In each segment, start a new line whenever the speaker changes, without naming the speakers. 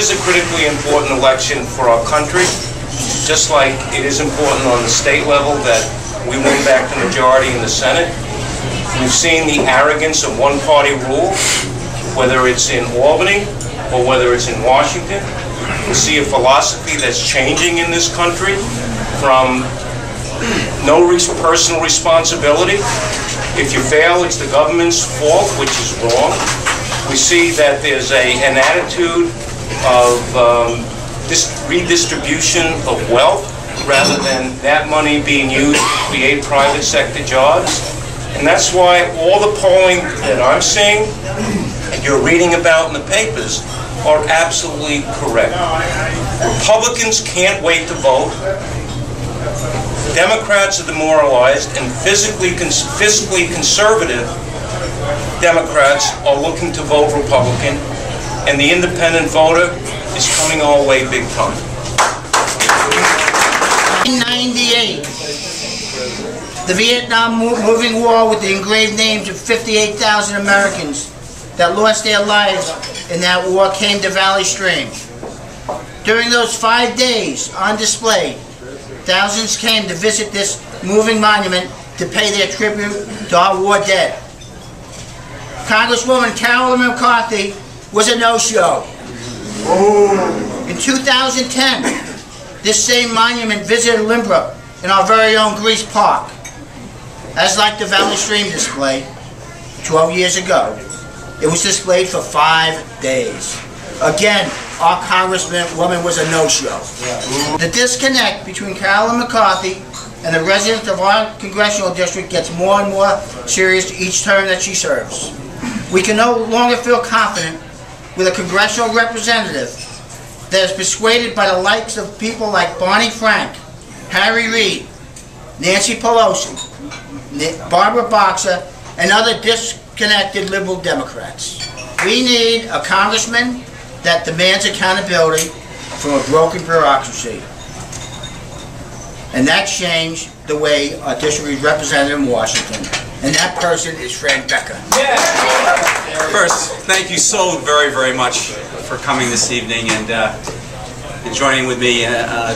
is a critically important election for our country, just like it is important on the state level that we win back the majority in the Senate. We've seen the arrogance of one-party rule, whether it's in Albany or whether it's in Washington. We see a philosophy that's changing in this country from no personal responsibility. If you fail, it's the government's fault, which is wrong. We see that there's an attitude of redistribution of wealth rather than that money being used to create private sector jobs. And that's why all the polling that I'm seeing and you're reading about in the papers are absolutely correct. Republicans can't wait to vote. Democrats are demoralized, and fiscally conservative Democrats are looking to vote Republican, and the independent voter is coming our way big time.
In 1998, the Vietnam moving war with the engraved names of 58,000 Americans that lost their lives in that war came to Valley Stream. During those 5 days on display, thousands came to visit this moving monument to pay their tribute to our war dead. Congresswoman Carolyn McCarthy was a no-show. In 2010, this same monument visited Limbrook in our very own Grease Park. As like the Valley Stream display 12 years ago, it was displayed for 5 days. Again, our congresswoman was a no-show. The disconnect between Carolyn McCarthy and the residents of our congressional district gets more and more serious each term that she serves. We can no longer feel confident with a congressional representative that is persuaded by the likes of people like Barney Frank, Harry Reid, Nancy Pelosi, Barbara Boxer, and other disconnected liberal Democrats. We need a congressman that demands accountability from a broken bureaucracy. And that changed the way our district is represented in Washington. And that person is Fran Becker.
Yeah. First, thank you so very, very much for coming this evening and joining with me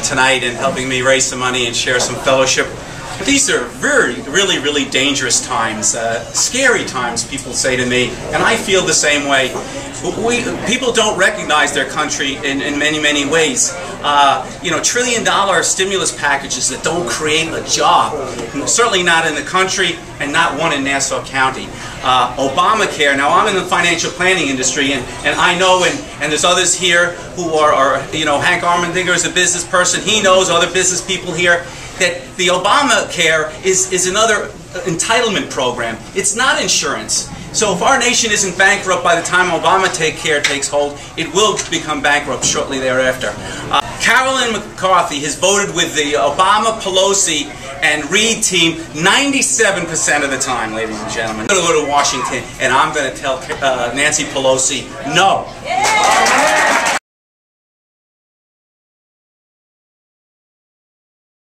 tonight and helping me raise some money and share some fellowship. These are really dangerous times, scary times, people say to me, and I feel the same way. People don't recognize their country in many ways. You know, trillion-dollar stimulus packages that don't create a job, certainly not in the country and not one in Nassau County. Obamacare, now I'm in the financial planning industry, and I know, and there's others here who are you know, Hank Armendinger is a business person, he knows, other business people here, that the Obamacare is another entitlement program. It's not insurance. So if our nation isn't bankrupt by the time Obamacare takes hold, it will become bankrupt shortly thereafter. Carolyn McCarthy has voted with the Obama, Pelosi, and Reid team 97% of the time, ladies and gentlemen. I'm going to go to Washington, and I'm going to tell Nancy Pelosi no. Yeah.